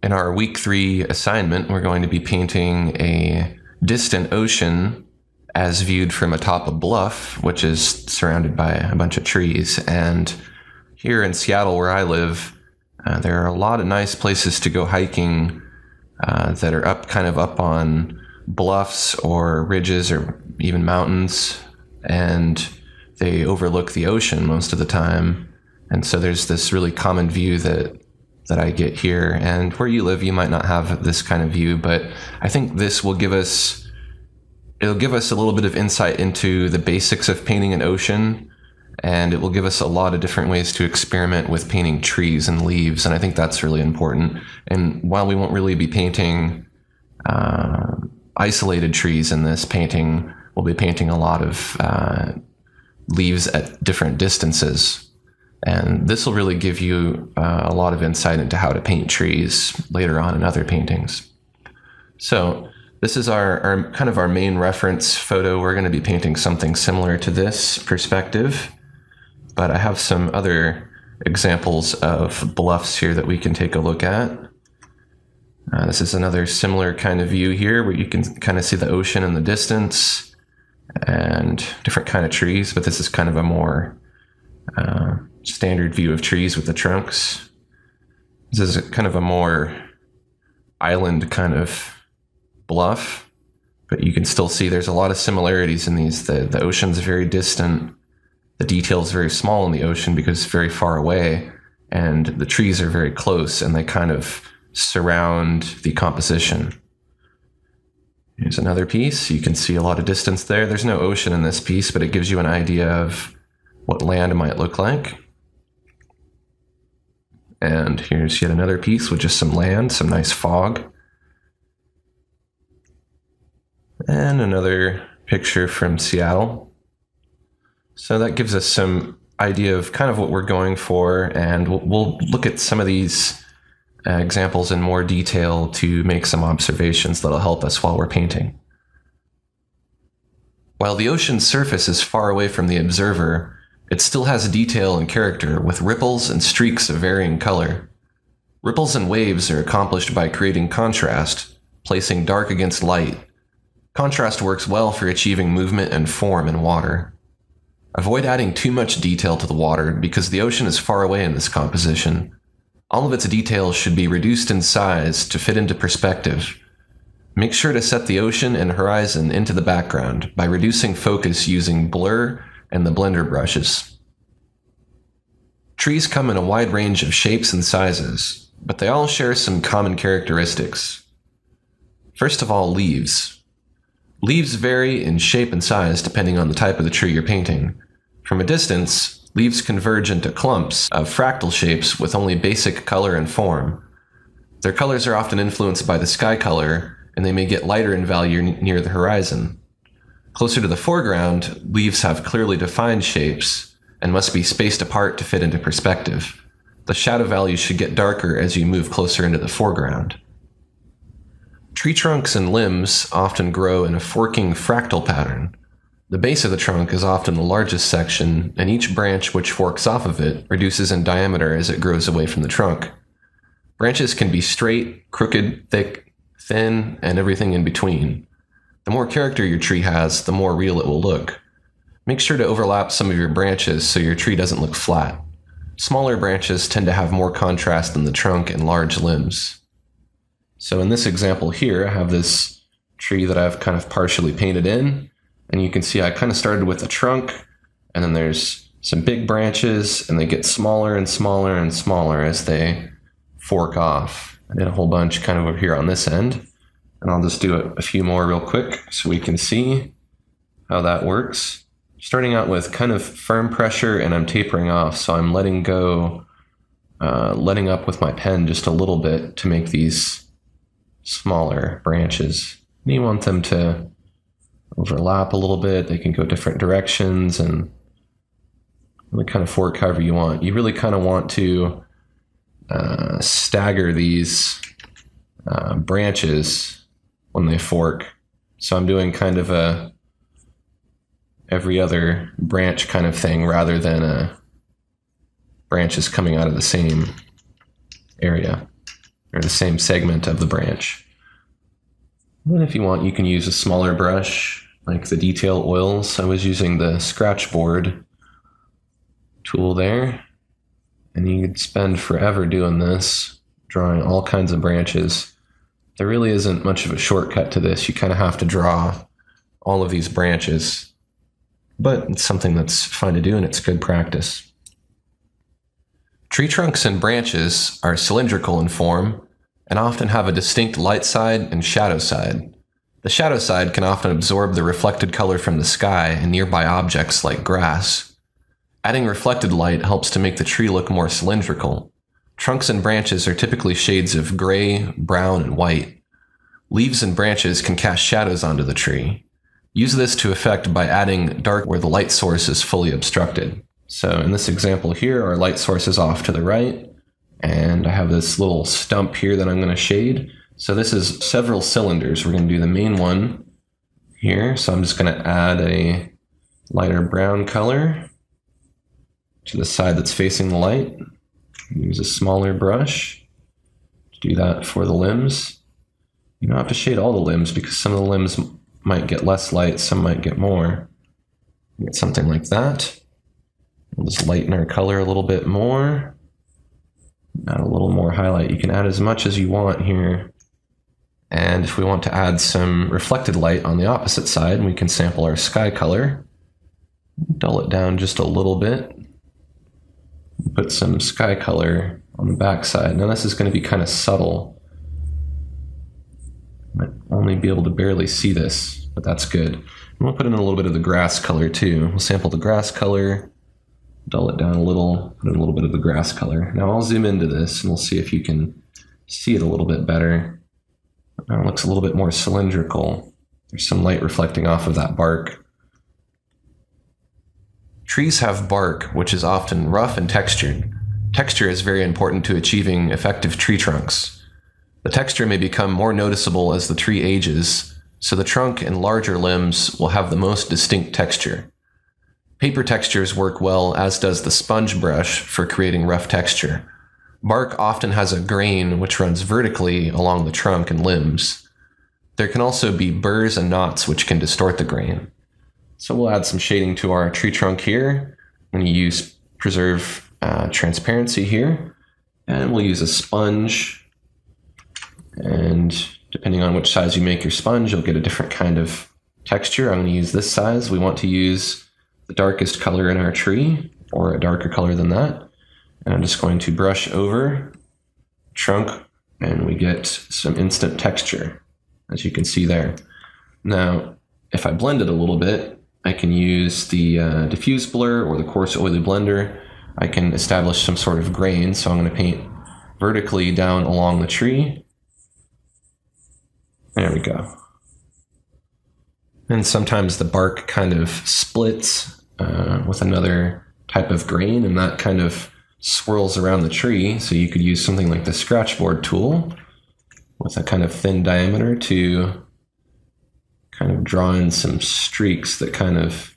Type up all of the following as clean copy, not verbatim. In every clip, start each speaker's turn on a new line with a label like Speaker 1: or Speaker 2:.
Speaker 1: In our week 3 assignment, we're going to be painting a distant ocean as viewed from atop a bluff, which is surrounded by a bunch of trees. And here in Seattle, where I live, there are a lot of nice places to go hiking that are kind of up on bluffs or ridges or even mountains, and they overlook the ocean most of the time. And so there's this really common view that I get here. And where you live, you might not have this kind of view, but I think this will give us, it'll give us a little bit of insight into the basics of painting an ocean, and it will give us a lot of different ways to experiment with painting trees and leaves, and I think that's really important. And while we won't really be painting isolated trees in this painting, we'll be painting a lot of leaves at different distances. And this will really give you a lot of insight into how to paint trees later on in other paintings. So this is our kind of our main reference photo. We're going to be painting something similar to this perspective, but I have some other examples of bluffs here that we can take a look at. This is another similar kind of view here where you can kind of see the ocean in the distance and different kind of trees, but this is kind of a more standard view of trees with the trunks. This is kind of a more island kind of bluff, but you can still see there's a lot of similarities in these. The ocean's very distant, the detail's very small in the ocean because it's very far away, and the trees are very close and they kind of surround the composition. Here's another piece. You can see a lot of distance there. There's no ocean in this piece, but it gives you an idea of what land might look like. And here's yet another piece with just some land, some nice fog. And another picture from Seattle. So that gives us some idea of kind of what we're going for, and we'll look at some of these examples in more detail to make some observations that'll help us while we're painting. While the ocean's surface is far away from the observer, it still has detail and character, with ripples and streaks of varying color. Ripples and waves are accomplished by creating contrast, placing dark against light. Contrast works well for achieving movement and form in water. Avoid adding too much detail to the water because the ocean is far away in this composition. All of its details should be reduced in size to fit into perspective. Make sure to set the ocean and horizon into the background by reducing focus using blur and the blender brushes. Trees come in a wide range of shapes and sizes, but they all share some common characteristics. First of all, leaves. Leaves vary in shape and size depending on the type of the tree you're painting. From a distance, leaves converge into clumps of fractal shapes with only basic color and form. Their colors are often influenced by the sky color, and they may get lighter in value near the horizon. Closer to the foreground, leaves have clearly defined shapes and must be spaced apart to fit into perspective. The shadow values should get darker as you move closer into the foreground. Tree trunks and limbs often grow in a forking fractal pattern. The base of the trunk is often the largest section, and each branch which forks off of it reduces in diameter as it grows away from the trunk. Branches can be straight, crooked, thick, thin, and everything in between. The more character your tree has, the more real it will look. Make sure to overlap some of your branches so your tree doesn't look flat. Smaller branches tend to have more contrast than the trunk and large limbs. So in this example here, I have this tree that I've kind of partially painted in, and you can see I kind of started with a trunk, and then there's some big branches, and they get smaller and smaller and smaller as they fork off. I did a whole bunch kind of over here on this end. And I'll just do a few more real quick so we can see how that works. Starting out with kind of firm pressure, and I'm tapering off, so I'm letting go, letting up with my pen just a little bit to make these smaller branches. And you want them to overlap a little bit. They can go different directions and really kind of fork however you want. You really kind of want to stagger these branches when they fork. So I'm doing kind of a every other branch kind of thing rather than branches coming out of the same area. or the same segment of the branch. And if you want, you can use a smaller brush, like the detail oils. I was using the scratch board tool there, and you could spend forever doing this, drawing all kinds of branches. There really isn't much of a shortcut to this. You kind of have to draw all of these branches, but it's something that's fun to do and it's good practice. Tree trunks and branches are cylindrical in form and often have a distinct light side and shadow side. The shadow side can often absorb the reflected color from the sky and nearby objects like grass. Adding reflected light helps to make the tree look more cylindrical. Trunks and branches are typically shades of gray, brown, and white. Leaves and branches can cast shadows onto the tree. Use this to effect by adding dark where the light source is fully obstructed. So in this example here, our light source is off to the right, and I have this little stump here that I'm going to shade. So this is several cylinders. We're going to do the main one here. So I'm just going to add a lighter brown color to the side that's facing the light. Use a smaller brush to do that for the limbs. You don't have to shade all the limbs because some of the limbs might get less light, some might get more. Get something like that. We'll just lighten our color a little bit more. Add a little more highlight. You can add as much as you want here. And if we want to add some reflected light on the opposite side, we can sample our sky color. Dull it down just a little bit. Put some sky color on the back side. Now this is going to be kind of subtle. Might only be able to barely see this, but that's good. And we'll put in a little bit of the grass color too. We'll sample the grass color, dull it down a little, put in a little bit of the grass color. Now I'll zoom into this and we'll see if you can see it a little bit better. Now it looks a little bit more cylindrical. There's some light reflecting off of that bark. Trees have bark, which is often rough and textured. Texture is very important to achieving effective tree trunks. The texture may become more noticeable as the tree ages, so the trunk and larger limbs will have the most distinct texture. Paper textures work well, as does the sponge brush for creating rough texture. Bark often has a grain which runs vertically along the trunk and limbs. There can also be burrs and knots which can distort the grain. So we'll add some shading to our tree trunk here. I'm going to use preserve transparency here, and we'll use a sponge. And depending on which size you make your sponge, you'll get a different kind of texture. I'm going to use this size. We want to use the darkest color in our tree, or a darker color than that. And I'm just going to brush over trunk, and we get some instant texture, as you can see there. Now, if I blend it a little bit, I can use the diffuse blur or the coarse oily blender. I can establish some sort of grain, so I'm going to paint vertically down along the tree. There we go. And sometimes the bark kind of splits with another type of grain, and that kind of swirls around the tree. So you could use something like the scratch board tool with a kind of thin diameter to kind of draw in some streaks that kind of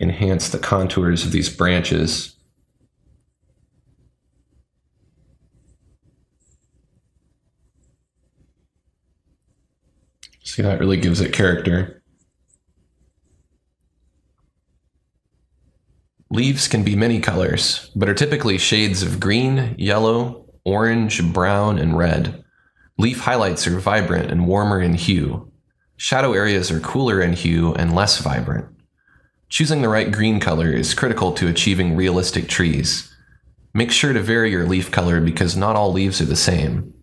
Speaker 1: enhance the contours of these branches. See, that really gives it character. Leaves can be many colors, but are typically shades of green, yellow, orange, brown, and red. Leaf highlights are vibrant and warmer in hue. Shadow areas are cooler in hue and less vibrant. Choosing the right green color is critical to achieving realistic trees. Make sure to vary your leaf color because not all leaves are the same.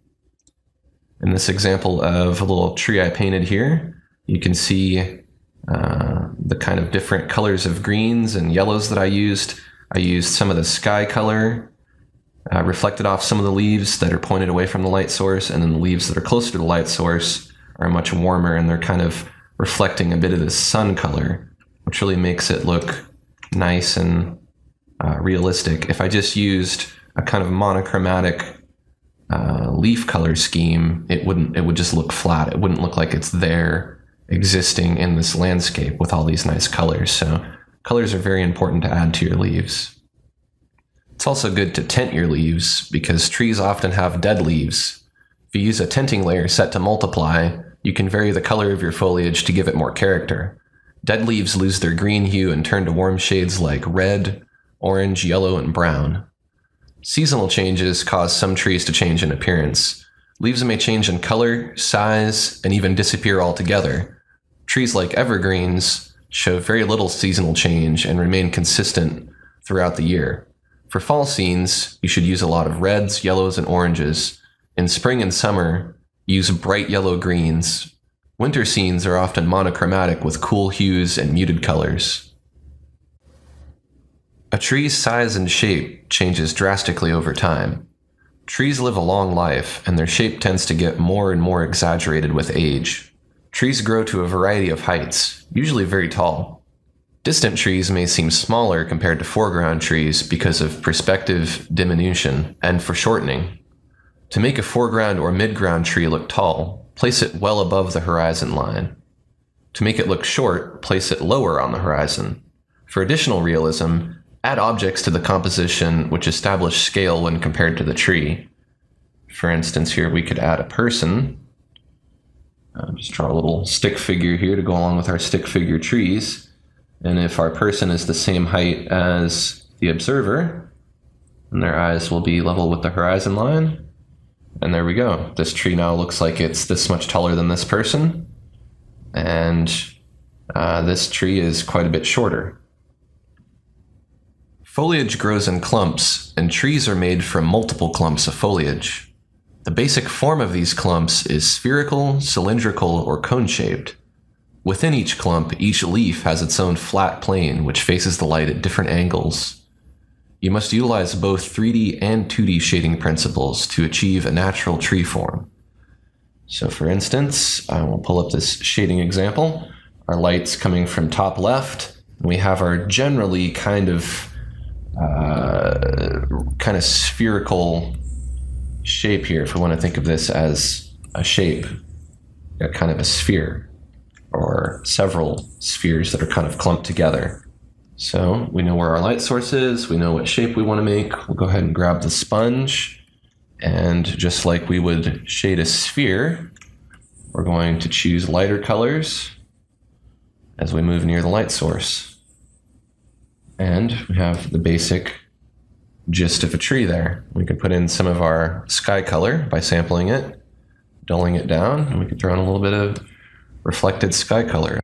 Speaker 1: In this example of a little tree I painted here, you can see the kind of different colors of greens and yellows that I used. I used some of the sky color, reflected off some of the leaves that are pointed away from the light source, and then the leaves that are closer to the light source are much warmer, and they're kind of reflecting a bit of the sun color, which really makes it look nice and realistic. If I just used a kind of monochromatic leaf color scheme, it would just look flat. It wouldn't look like it's there existing in this landscape with all these nice colors. So colors are very important to add to your leaves. It's also good to tint your leaves because trees often have dead leaves. If you use a tinting layer set to multiply, you can vary the color of your foliage to give it more character. Dead leaves lose their green hue and turn to warm shades like red, orange, yellow, and brown. Seasonal changes cause some trees to change in appearance. Leaves may change in color, size, and even disappear altogether. Trees like evergreens show very little seasonal change and remain consistent throughout the year. For fall scenes, you should use a lot of reds, yellows, and oranges. In spring and summer, use bright yellow greens. Winter scenes are often monochromatic with cool hues and muted colors. A tree's size and shape changes drastically over time. Trees live a long life, and their shape tends to get more and more exaggerated with age. Trees grow to a variety of heights, usually very tall. Distant trees may seem smaller compared to foreground trees because of perspective diminution and foreshortening. To make a foreground or midground tree look tall, place it well above the horizon line. To make it look short, place it lower on the horizon. For additional realism, add objects to the composition which establish scale when compared to the tree. For instance, here we could add a person. Just draw a little stick figure here to go along with our stick figure trees. And if our person is the same height as the observer, then their eyes will be level with the horizon line. And there we go. This tree now looks like it's this much taller than this person. And this tree is quite a bit shorter. Foliage grows in clumps, and trees are made from multiple clumps of foliage. The basic form of these clumps is spherical, cylindrical, or cone-shaped. Within each clump, each leaf has its own flat plane which faces the light at different angles. You must utilize both 3D and 2D shading principles to achieve a natural tree form. So for instance, I will pull up this shading example. Our light's coming from top left, and we have our generally kind of spherical shape here, if we want to think of this as a shape, kind of a sphere, or several spheres that are kind of clumped together. So we know where our light source is, we know what shape we want to make. We'll go ahead and grab the sponge, and just like we would shade a sphere, we're going to choose lighter colors as we move near the light source. And we have the basic gist of a tree there. We could put in some of our sky color by sampling it, dulling it down, and we could throw in a little bit of reflected sky color.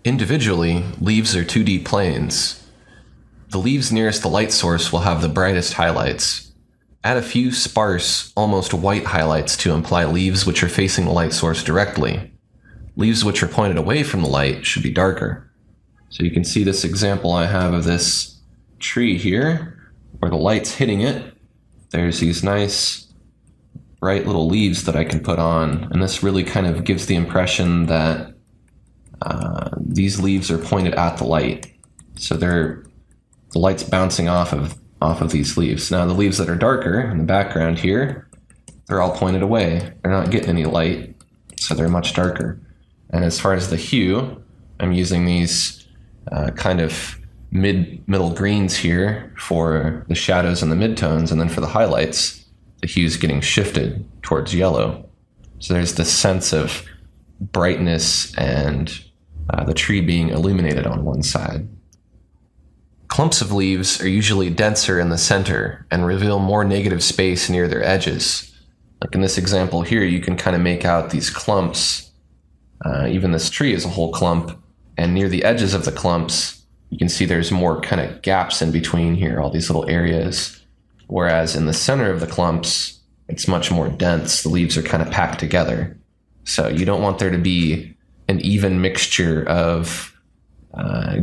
Speaker 1: Individually, leaves are 2D planes. The leaves nearest the light source will have the brightest highlights. Add a few sparse, almost white highlights to imply leaves which are facing the light source directly. Leaves which are pointed away from the light should be darker. So you can see this example I have of this tree here, where the light's hitting it. There's these nice bright little leaves that I can put on, and this really kind of gives the impression that these leaves are pointed at the light. So the light's bouncing off of these leaves. Now the leaves that are darker in the background here, they're all pointed away. They're not getting any light, so they're much darker. And as far as the hue, I'm using these kind of middle greens here for the shadows and the midtones, and then for the highlights, the hue's getting shifted towards yellow. So there's this sense of brightness and the tree being illuminated on one side. Clumps of leaves are usually denser in the center and reveal more negative space near their edges. Like in this example here, you can kind of make out these clumps. Even this tree is a whole clump. And near the edges of the clumps, you can see there's more kind of gaps in between here, all these little areas. Whereas in the center of the clumps, it's much more dense. The leaves are kind of packed together. So you don't want there to be an even mixture of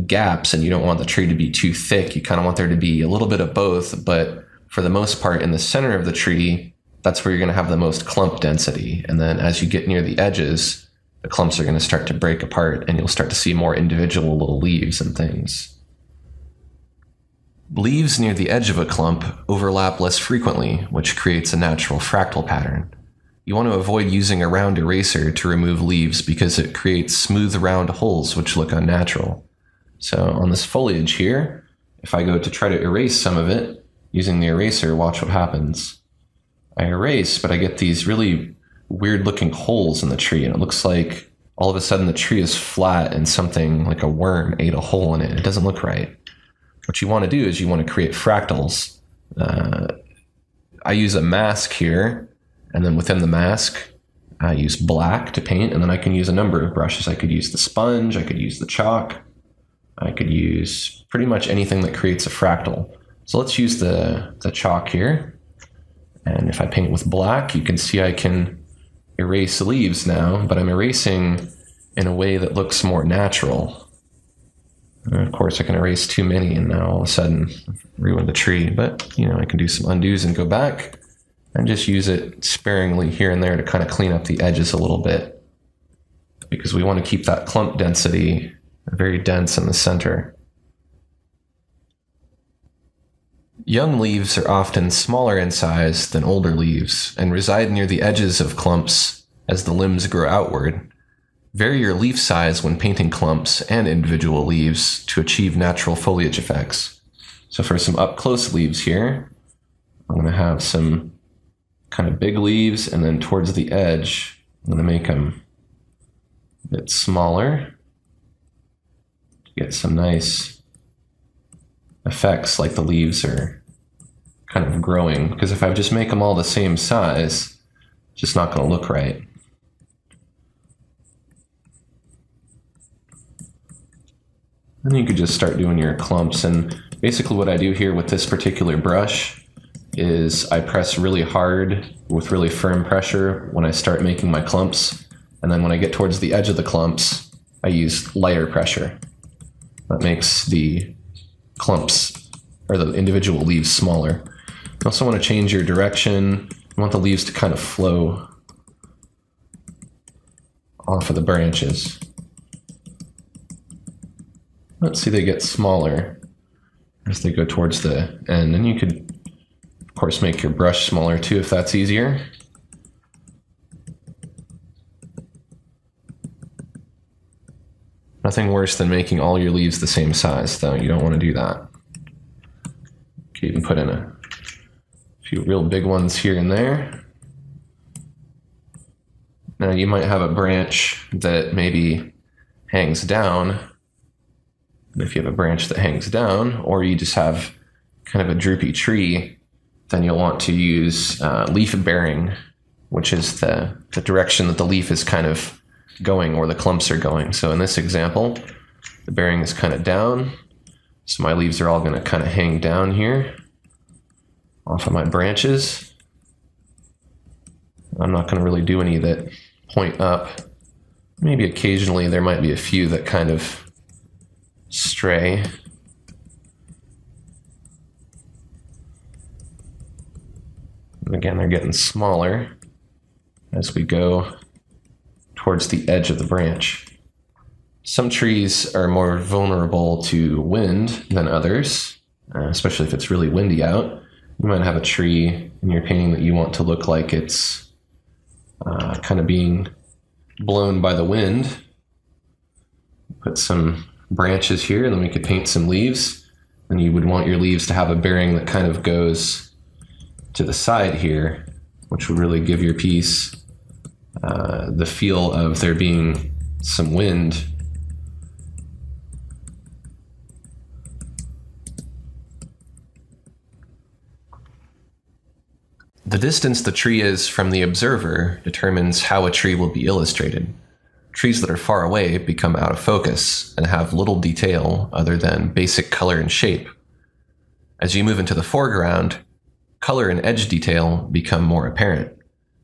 Speaker 1: gaps, and you don't want the tree to be too thick. You kind of want there to be a little bit of both, but for the most part, in the center of the tree, that's where you're going to have the most clump density. And then as you get near the edges, the clumps are going to start to break apart, and you'll start to see more individual little leaves and things. Leaves near the edge of a clump overlap less frequently, which creates a natural fractal pattern. You want to avoid using a round eraser to remove leaves because it creates smooth round holes which look unnatural. So on this foliage here, if I go to try to erase some of it using the eraser, watch what happens. I erase, but I get these really weird looking holes in the tree, and it looks like all of a sudden the tree is flat and something like a worm ate a hole in it. It doesn't look right. What you want to do is you want to create fractals. I use a mask here, and then within the mask, I use black to paint, and then I can use a number of brushes. I could use the sponge, I could use the chalk, I could use pretty much anything that creates a fractal. So let's use the chalk here. And if I paint with black, you can see I can erase leaves now, but I'm erasing in a way that looks more natural. And of course, I can erase too many and now all of a sudden ruin the tree. But, I can do some undos and go back and just use it sparingly here and there to kind of clean up the edges a little bit, because we want to keep that clump density very dense in the center. Young leaves are often smaller in size than older leaves and reside near the edges of clumps as the limbs grow outward. Vary your leaf size when painting clumps and individual leaves to achieve natural foliage effects. So for some up-close leaves here, I'm going to have some kind of big leaves, and then towards the edge, I'm going to make them a bit smaller to get some nice effects like the leaves are kind of growing, because if I just make them all the same size, it's just not going to look right. And you could just start doing your clumps, and basically what I do here with this particular brush is I press really hard with really firm pressure when I start making my clumps, and then when I get towards the edge of the clumps, I use lighter pressure. That makes the clumps, or the individual leaves, smaller. You also want to change your direction. You want the leaves to kind of flow off of the branches. Let's see, they get smaller as they go towards the end. And you could, of course, make your brush smaller too if that's easier. Nothing worse than making all your leaves the same size, though. You don't want to do that. You can even put in a few real big ones here and there. Now you might have a branch that maybe hangs down. And if you have a branch that hangs down, or you just have kind of a droopy tree, then you'll want to use leaf bearing, which is the direction that the leaf is kind of going, or the clumps are going. So in this example, the bearing is kind of down, so my leaves are all going to kind of hang down here off of my branches. I'm not going to really do any that point up. Maybe occasionally there might be a few that kind of stray. And again, they're getting smaller as we go towards the edge of the branch. Some trees are more vulnerable to wind than others, especially if it's really windy out. You might have a tree in your painting that you want to look like it's kind of being blown by the wind. Put some branches here, and then we could paint some leaves. And you would want your leaves to have a bearing that kind of goes to the side here, which would really give your piece the feel of there being some wind. The distance the tree is from the observer determines how a tree will be illustrated. Trees that are far away become out of focus and have little detail other than basic color and shape. As you move into the foreground, color and edge detail become more apparent.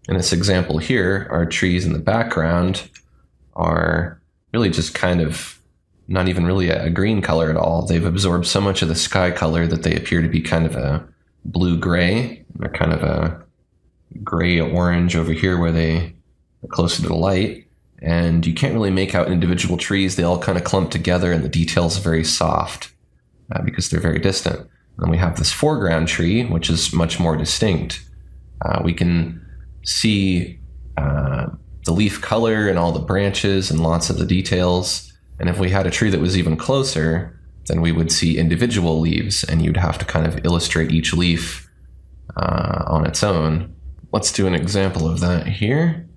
Speaker 1: In this example here, our trees in the background are really just kind of not even really a green color at all. They've absorbed so much of the sky color that they appear to be kind of a blue-gray. They're kind of a gray-orange over here where they are closer to the light. And you can't really make out individual trees. They all kind of clump together, and the detail's very soft because they're very distant. And we have this foreground tree, which is much more distinct. We can see the leaf color and all the branches and lots of the details. And if we had a tree that was even closer, then we would see individual leaves, and you'd have to kind of illustrate each leaf on its own. let's do an example of that here.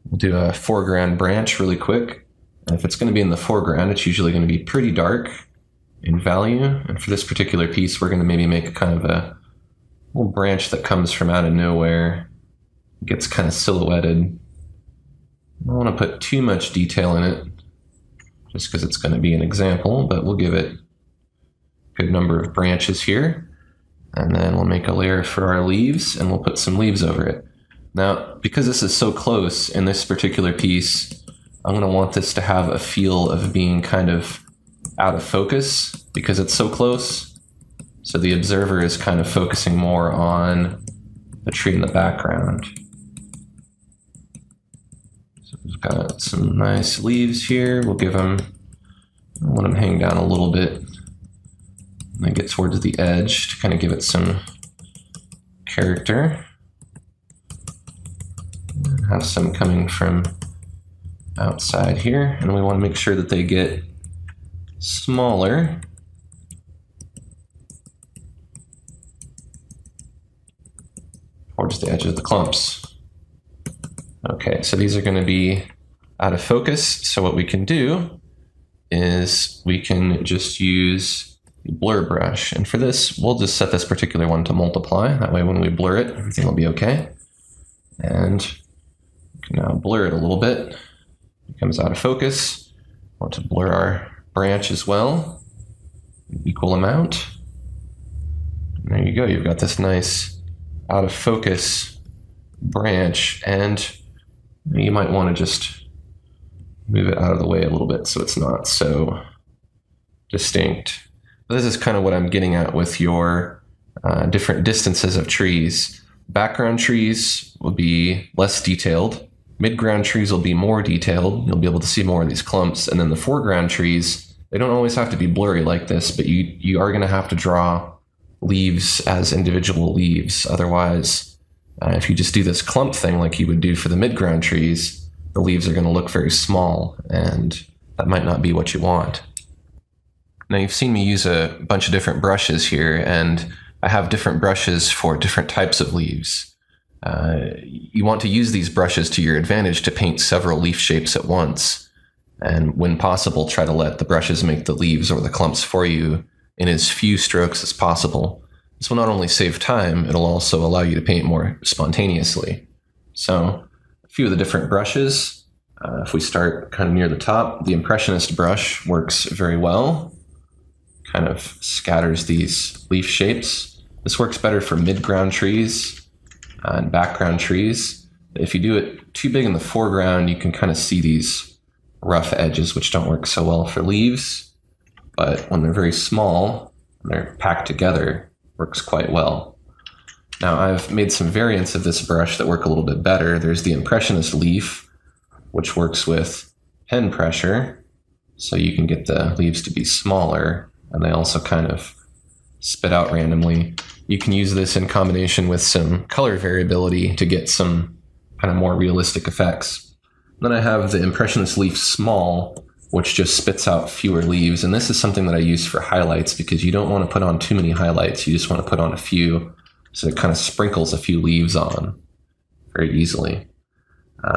Speaker 1: We'll do a foreground branch really quick. And if it's going to be in the foreground, it's usually going to be pretty dark in value. And for this particular piece, we're going to maybe make a kind of a little branch that comes from out of nowhere, gets kind of silhouetted. I don't want to put too much detail in it, just because it's going to be an example, but we'll give it a good number of branches here. And then we'll make a layer for our leaves, and we'll put some leaves over it. Now, because this is so close in this particular piece, I'm going to want this to have a feel of being kind of out of focus because it's so close. So the observer is kind of focusing more on the tree in the background. So we've got some nice leaves here. We'll give them, I want them hang down a little bit and then get towards the edge to kind of give it some character. Have some coming from outside here, and we want to make sure that they get smaller. Towards the edge of the clumps. Okay, so these are going to be out of focus, so what we can do is we can just use the blur brush, and for this, we'll just set this particular one to multiply. That way when we blur it, everything will be okay. And we can now blur it a little bit. It comes out of focus. Want to blur our branch as well, equal amount. And there you go, you've got this nice out of focus branch, and you might want to just move it out of the way a little bit so it's not so distinct. But this is kind of what I'm getting at with your different distances of trees. Background trees will be less detailed. Midground trees will be more detailed. You'll be able to see more of these clumps. And then the foreground trees, they don't always have to be blurry like this, but you are going to have to draw leaves as individual leaves. Otherwise, if you just do this clump thing like you would do for the midground trees, the leaves are going to look very small, and that might not be what you want. Now you've seen me use a bunch of different brushes here, and I have different brushes for different types of leaves. You want to use these brushes to your advantage to paint several leaf shapes at once, and when possible, try to let the brushes make the leaves or the clumps for you in as few strokes as possible. This will not only save time, it'll also allow you to paint more spontaneously. So, a few of the different brushes. If we start kind of near the top, the Impressionist brush works very well. Kind of scatters these leaf shapes. This works better for midground trees and background trees. If you do it too big in the foreground, you can kind of see these rough edges, which don't work so well for leaves. But when they're very small, and they're packed together, works quite well. Now I've made some variants of this brush that work a little bit better. There's the Impressionist Leaf, which works with pen pressure, so you can get the leaves to be smaller, and they also kind of spit out randomly. You can use this in combination with some color variability to get some kind of more realistic effects. Then I have the Impressionist Leaf Small, which just spits out fewer leaves, and this is something that I use for highlights because you don't want to put on too many highlights, you just want to put on a few, so it kind of sprinkles a few leaves on very easily.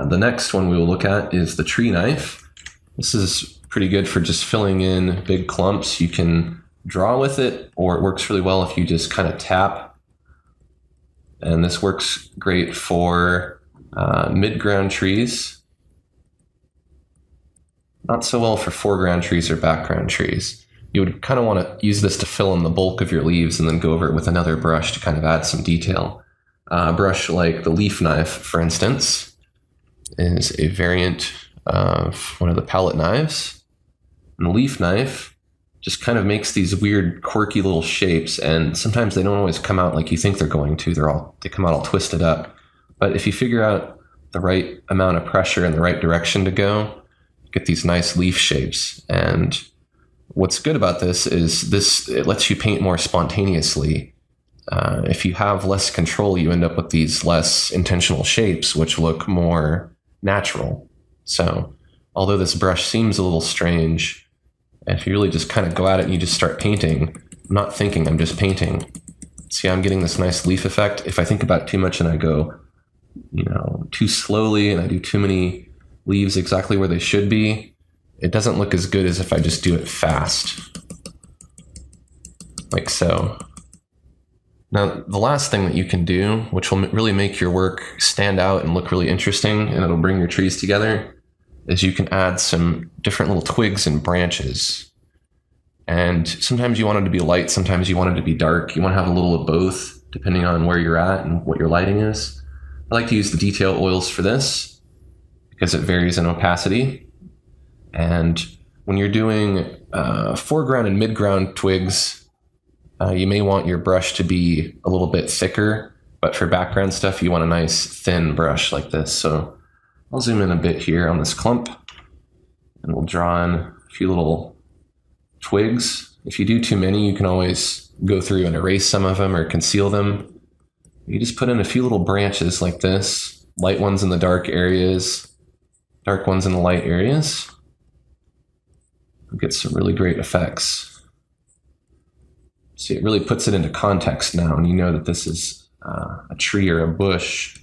Speaker 1: The next one we will look at is the tree knife. This is pretty good for just filling in big clumps. You can draw with it, or it works really well if you just kind of tap. And this works great for midground trees. Not so well for foreground trees or background trees. You would kind of want to use this to fill in the bulk of your leaves and then go over it with another brush to kind of add some detail. A brush like the leaf knife, for instance, is a variant of one of the palette knives. And the leaf knife just kind of makes these weird, quirky little shapes, and sometimes they don't always come out like you think they're going to. They come out all twisted up. But if you figure out the right amount of pressure and the right direction to go, you get these nice leaf shapes. And what's good about this is it lets you paint more spontaneously. If you have less control, you end up with these less intentional shapes, which look more natural. So, although this brush seems a little strange, if you really just kind of go at it and you just start painting, I'm not thinking, I'm just painting. See, I'm getting this nice leaf effect. If I think about it too much and I go too slowly and I do too many leaves exactly where they should be, it doesn't look as good as if I just do it fast, like so. Now, the last thing that you can do, which will really make your work stand out and look really interesting, and it'll bring your trees together, is you can add some different little twigs and branches. And sometimes you want it to be light, sometimes you want it to be dark. You want to have a little of both, depending on where you're at and what your lighting is. I like to use the detail oils for this, because it varies in opacity. And when you're doing foreground and midground twigs, you may want your brush to be a little bit thicker, but for background stuff, you want a nice thin brush like this. So I'll zoom in a bit here on this clump, and we'll draw in a few little twigs. If you do too many, you can always go through and erase some of them or conceal them. You just put in a few little branches like this, light ones in the dark areas, dark ones in the light areas. You'll get some really great effects. See, it really puts it into context now, and you know that this is a tree or a bush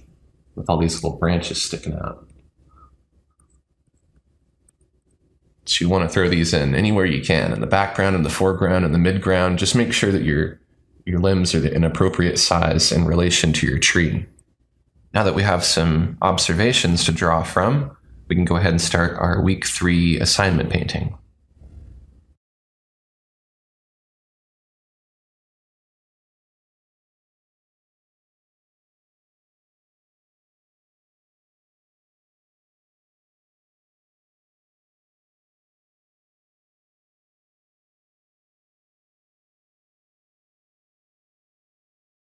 Speaker 1: with all these little branches sticking out. So you want to throw these in anywhere you can, in the background, in the foreground, in the midground. Just make sure that your limbs are an appropriate size in relation to your tree. Now that we have some observations to draw from, we can go ahead and start our week 3 assignment painting.